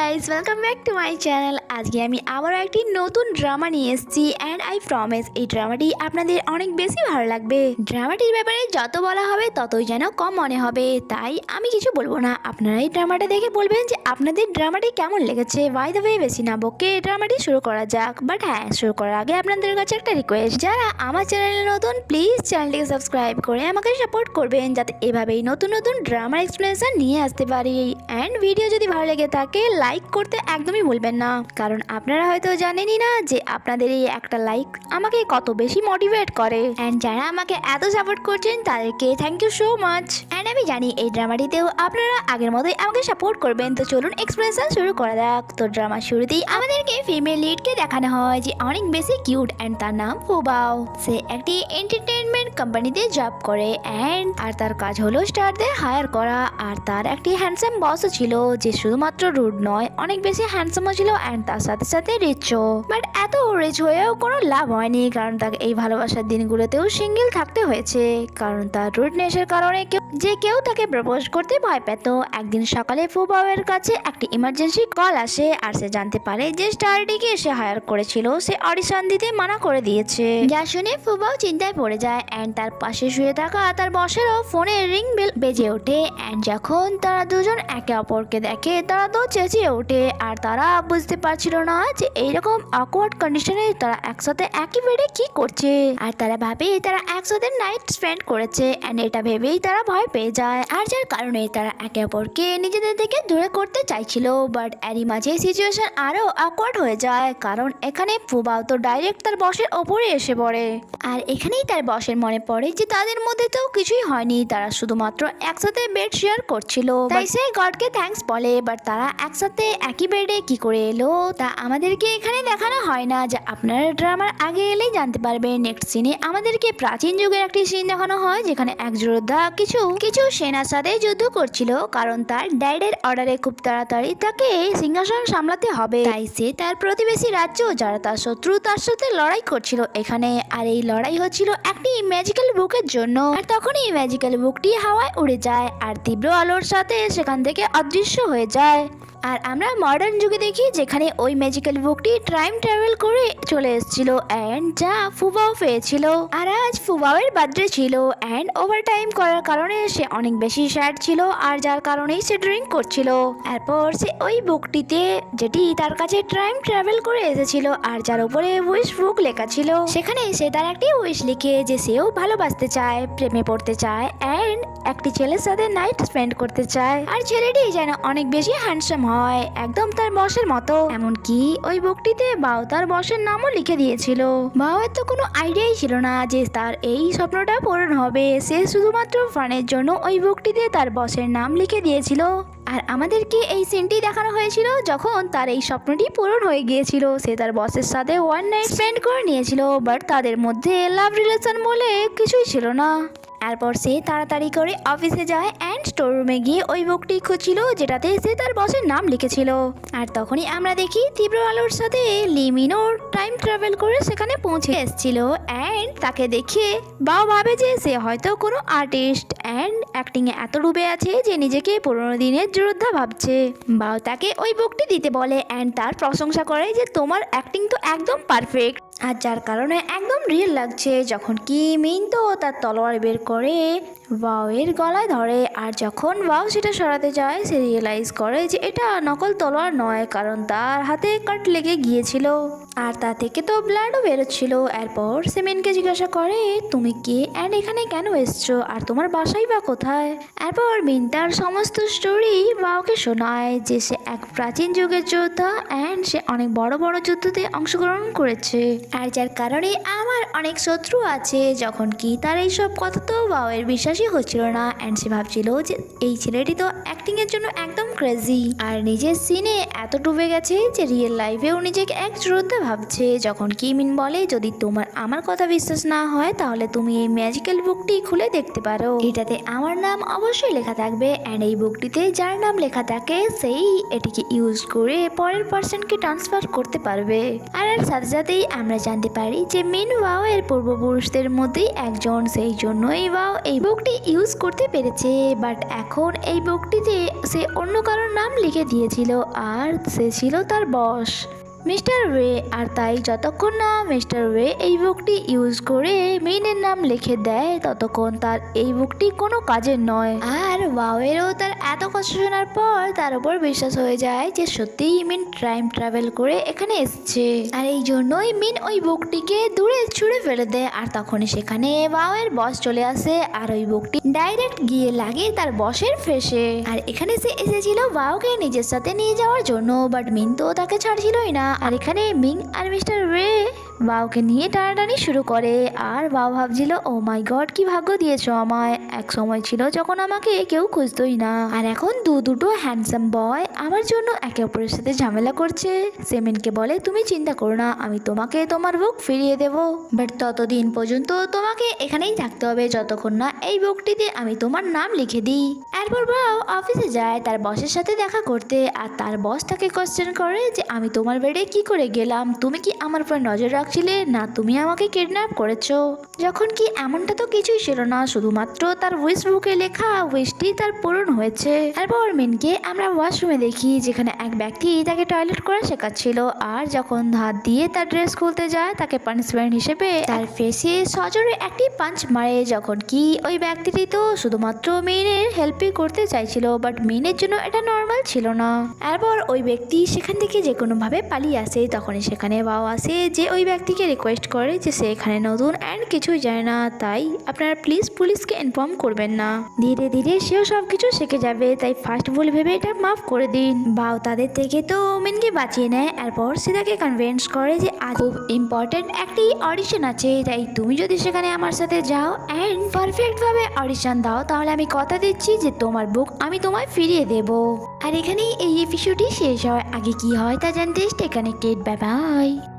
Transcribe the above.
Guys, welcome back to my channel. আজকে আমি আবারও একটি নতুন ড্রামা নিয়ে এসেছি অ্যান্ড আই প্রমিস এই ড্রামাটি আপনাদের অনেক বেশি ভালো লাগবে। ড্রামাটির ব্যাপারে যত বলা হবে ততই যেন কম মনে হবে, তাই আমি কিছু বলবো না। আপনারা এই ড্রামাটা দেখে বলবেন যে আপনাদের ড্রামাটি কেমন লেগেছে। বাই দ্য ওয়ে, বেশি না বকে ড্রামাটি শুরু করা যাক। বাট হ্যাঁ, শুরু করার আগে আপনাদের কাছে একটা রিকোয়েস্ট, যারা আমার চ্যানেলে নতুন প্লিজ চ্যানেলটিকে সাবস্ক্রাইব করে আমাকে সাপোর্ট করবেন, যাতে এভাবেই নতুন নতুন ড্রামার এক্সপ্লেনেশন নিয়ে আসতে পারি। অ্যান্ড ভিডিও যদি ভালো লেগে থাকে লাইক করতে একদমই ভুলবেন না, কারণ আপনারা হয়তো জানেনই না যে আপনাদের এই একটা লাইক আমাকে কত বেশি মোটিভেট করে। অ্যান্ড যারা আমাকে এত সাপোর্ট করছেন তাদেরকে thank you so much. And আমি জানি এই ড্রামাটিতেও আপনারা আগের মতোই আমাকে সাপোর্ট করবেন। তো চলুন এক্সপ্লেনেশন শুরু করা যাক। তো ড্রামার শুরুতেই আমাদেরকে ফিমেল লিডকে দেখানো হয় যে অনেক বেশি কিউট, অ্যান্ড তার নাম ফুবাও। সে একটি এন্টারটেনমেন্ট কোম্পানিতে জব করে আর তার কাজ হলো স্টারদের হায়ার করা। আর তার একটি হ্যান্ডসাম বসও ছিল, যে শুধুমাত্র রুড নয়, অনেক বেশি হ্যান্ডসামও ছিল অ্যান্ড তার সাথে সাথে রিচও। বাট এত রিচ হয়েও কোনো লাভ হয়নি, কারণ তাকে এই ভালোবাসার দিনগুলোতেও সিঙ্গেল থাকতে হয়েছে, কারণ তার রুডনেসের কারণে কেউ তাকে প্রপোজ করতে ভয় পেত। একদিন সকালে ফুবাওয়ের কাছে একটি ইমার্জেন্সি কল আসে, আর সে জানতে পারে যে স্টারটিকে সে হায়ার করেছিল সে অডিশন দিতে মানা করে দিয়েছে। যা শুনে ফুবাও চিন্তায় পড়ে যায় অ্যান্ড তার পাশে শুয়ে থাকা তার বসেরও ফোনে রিং বেল বেজে ওঠে। অ্যান্ড যখন তারা দুজন একে অপরকে দেখে তারা তো চেঁচিয়ে ওঠে, আর তারা বুঝতে পারছিল না যে এইরকম অকওয়ার্ড কন্ডিশনে তারা একসাথে একই বেডে কি করছে। আর তারা ভাবে তারা একসাথে নাইট স্পেন্ড করেছে, অ্যান্ড এটা ভেবেই তারা ভয় পেয়ে যায়, আর যার কারণে তারা একে অপরকে নিজেদের থেকে দূরে করতে চাইছিল। বাট এরই মাঝে সিচুয়েশন আরো অকওয়ার্ড হয়ে যায়, কারণ এখানে ফুবাও তো ডাইরেক্ট তার বসের ওপরে এসে পড়ে। আর এখানেই তার বসের মনে পড়ে যে তাদের মধ্যে তো কিছুই হয়নি, তারা শুধুমাত্র একসাথে বেড শেয়ার করছিল। তাই সে গডকে থ্যাঙ্কস বলে। বাট তারা একসাথে একই বেডে কি করে এলো তা আমাদেরকে এখানে দেখানো হয় না, যা আপনারা ড্রামার আগে এলেই জানতে পারবেন। নেক্সট সিনে আমাদেরকে প্রাচীন যুগের একটি সিন দেখানো হয়, যেখানে এক যোদ্ধা কিছু সেনার সাথে যুদ্ধ করছিল, কারণ তার ড্যাডের অর্ডারে খুব তাড়াতাড়ি তাকে সিংহাসন সামলাতে হবে। তাই সে তার প্রতিবেশী রাজ্য, যারা তার শত্রু, তার সাথে লড়াই করছিল এখানে। আর এই লড়াই হচ্ছিল একটি ম্যাজিক্যাল বুকের জন্য। আর তখনই এই ম্যাজিক্যাল বুকটি হাওয়ায় উড়ে যায় আর তীব্র আলোর সাথে সেখান থেকে অদৃশ্য হয়ে যায়। আর আমরা মডার্ন যুগে দেখি যেখানে ওই ম্যাজিক্যাল বুকটি টাইম ট্রাভেল করে চলে এসেছিল, অ্যান্ড যা ফুবাও পেয়েছিল। আর আজ ফুবাওয়ের বার্থডে ছিল, অ্যান্ড ওভার টাইম করার কারণে সে অনেক বেশি স্যাড ছিল, আর যার কারণেই সে ড্রিঙ্ক করছিল। এরপর সে ওই বুকটিতে, যেটি তার কাছে টাইম ট্রাভেল করে এসেছিল আর যার উপরে উইশ বুক লেখা ছিল, সেখানে সে তার একটি উইশ লিখে যে সেও ভালোবাসতে চায়, প্রেমে পড়তে চায়, অ্যান্ড একটি ছেলের সাথে নাইট স্পেন্ড করতে চায়। আর ছেলেটি যেন অনেক বেশি হ্যান্ডসাম হয়, একদম তার বসের মতো। এমনকি ওই বুকটিতে বাও তার বসের নামও লিখে দিয়েছিল। বাওয়ের তো কোনো আইডিয়াই ছিল না যে তার এই স্বপ্নটা পূরণ হবে। সে শুধুমাত্র ফানের জন্য ওই বুকটিতে তার বসের নাম লিখে দিয়েছিল। আর আমাদেরকে এই সিনটি দেখানো হয়েছিল যখন তার এই স্বপ্নটি পূরণ হয়ে গিয়েছিল। সে তার বসের সাথে ওয়ান নাইট স্পেন্ড করে নিয়েছিল, বাট তাদের মধ্যে লাভ রিলেশন বলে কিছুই ছিল না। এরপর সে তাড়াতাড়ি করে অফিসে যায় অ্যান্ড স্টোর রুমে গিয়ে ওই বুকটি খুঁজছিল যেটাতে সে তার বসের নাম লিখেছিল। আর তখনই আমরা দেখি তীব্র আলোর সাথে লিমিনো টাইম ট্রাভেল করে সেখানে পৌঁছে এসেছিল, অ্যান্ড তাকে দেখে বাও ভাবে যে সে হয়তো কোনো আর্টিস্ট অ্যান্ড অ্যাক্টিংয়ে এত ডুবে আছে যে নিজেকে পুরোনো দিনের যোদ্ধা ভাবছে। বাও তাকে ওই বুকটি দিতে বলে অ্যান্ড তার প্রশংসা করে যে তোমার অ্যাক্টিং তো একদম পারফেক্ট, আর যার কারণে একদম রিয়েল লাগছে। যখন কি মিন তো তার তলোয়ার বের করে ওয়াওয়ের গলায় ধরে, আর যখন ওয়াও সেটা সরাতে যায় সে রিয়েলাইজ করে যে এটা নকল তলোয়ার নয়, কারণ তার হাতে কাট লেগে গিয়েছিল আর তা থেকে তো ব্লাডও বেরোচ্ছিল। এরপর সে মিনকে জিজ্ঞাসা করে তুমি কে অ্যান্ড এখানে কেন এসছো, আর তোমার বাসাই বা কোথায়। এরপর মিন তার সমস্ত স্টোরি ওয়াওকে শোনায় যে সে এক প্রাচীন যুগের যোদ্ধা অ্যান্ড সে অনেক বড় বড় যুদ্ধতে অংশগ্রহণ করেছে, আর যার কারণে আমার অনেক শত্রু আছে। যখন কি তার এইসব কথা তো ওয়াওয়ের বিশ্বাসই হচ্ছিল না, অ্যান্ড সে ভাবছিল যে এই ছেলেটি তো অ্যাক্টিং এর জন্য একদম ক্রেজি, আর নিজের সিনে এত ডুবে গেছে যে রিয়েল লাইফেও নিজেকে এক যোদ্ধা ভাবছে। যখন কি মিন বলে যদি তোমার আমার কথা বিশ্বাস না হয় তাহলে তুমি এই ম্যাজিক্যাল বুকটি খুলে দেখতে পারো, এটাতে আমার নাম অবশ্যই লেখা থাকবে, অ্যান্ড এই বুকটিতে যার নাম লেখা থাকে সেই এটিকে ইউজ করে পরের পার্সনকে ট্রান্সফার করতে পারবে। আর এর সাথে সাথেই আমরা জানতে পারি যে মিন ওয়াও এর পূর্বপুরুষদের মধ্যেই একজন, সেই জন্যই ওয়াও এই বুকটি বুকটি ইউজ করতে পেরেছে, বাট এখন এই বুকটিতে সে অন্য কারোর নাম লিখে দিয়েছিল আর সে ছিল তার বস মিস্টার ওয়ে। আর তাই যতক্ষণ না মিস্টার ওয়ে এই বুকটি ইউজ করে মিনের নাম লিখে দেয় ততক্ষণ তার এই বুকটি কোনো কাজের নয়। আর ওয়াওয়েরও তার এত কথা শোনার পর তার উপর বিশ্বাস হয়ে যায় যে সত্যিই মিন টাইম ট্রাভেল করে এখানে এসছে, আর এই জন্যই মিন ওই বুকটিকে দূরে ছুঁড়ে ফেলে দেয়। আর তখনই সেখানে ওয়াওয়ের বস চলে আসে আর ওই বুকটি ডাইরেক্ট গিয়ে লাগে তার বসের ফেসে। আর এখানে সে এসেছিল ওয়াওকে নিজের সাথে নিয়ে যাওয়ার জন্য, বাট মিন তো তাকে ছাড়ছিলই না। আর এখানে মিং আর মিস্টার ওয়ে ওয়াওকে নিয়ে টানাটানি শুরু করে। আর ওয়াও ভাবছিল, ও মাই গড, কি ভাগ্য দিয়েছো আমায়। এক সময় ছিল যখন আমাকে কেউ খুঁজতোই না, আর এখন দুটো হ্যান্ডসাম বয় আমার জন্য একে অপরের সাথে ঝামেলা করছে। সেমিনকে বলে, তুমি চিন্তা করো না, আমি তোমাকে তোমার বুক ফিরিয়ে দেব, বাট ততদিন পর্যন্ত তোমাকে এখানেই থাকতে হবে যতক্ষণ না এই বুকটিতে আমি তোমার নাম লিখে দিই। এরপর ওয়াও অফিসে যায় তার বসের সাথে দেখা করতে, আর তার বস তাকে কোয়েশ্চেন করে যে আমি তোমার বেডে কি করে গেলাম, তুমি কি আমার উপর নজর রাখছিলে না তুমি আমাকে কিডন্যাপ করেছো। যখন কি এমনটা তো কিছুই ছিল না, শুধুমাত্র তার উইশ বুকে লেখা উইশটি তার পূরণ হয়েছে। এরপর মিনকে আমরা ওয়াশরুমে দেখি যেখানে এক ব্যক্তি তাকে টয়লেট করা শেখাচ্ছিল, আর যখন হাত দিয়ে তার ড্রেস খুলতে যায় তাকে পানিশমেন্ট হিসেবে তার ফেসে সজোরে একটি পাঞ্চ মারে। যখন কি ওই ব্যক্তিটি তো শুধুমাত্র মিনের হেল্পই করতে চাইছিল, বাট মিনের জন্য এটা নর্মাল ছিল না। এরপর ওই ব্যক্তি সেখান থেকে যে কোনো ভাবে পালিয়ে আসে। তখনই সেখানে ওয়াও আসে যে ওই ব্যক্তিকে রিকোয়েস্ট করে যে সে এখানে নতুন অ্যান্ড কিছুই জানে না, তাই আপনারা প্লিজ পুলিশকে ইনফর্ম করবেন না। ধীরে ধীরে সেও সবকিছু শিখে যাবে, তাই ফার্স্ট ভুল ভেবে এটা মাফ করে দিন। বাও তাদের থেকে তো মিনকে বাঁচিয়ে নেয়। এরপর সে তাকে কনভিন্স করে যে আজ খুব ইম্পর্টেন্ট একটি অডিশন আছে, তাই তুমি যদি সেখানে আমার সাথে যাও অ্যান্ড পারফেক্ট ভাবে অডিশন দাও তাহলে আমি কথা দিচ্ছি যে তোমার বুক আমি তোমায় ফিরিয়ে দেব। আর এখানেই এই এপিসোডটি শেষ হয়। আগে কি হয় তা জানতে স্টে কানেক্টেড। Bye bye.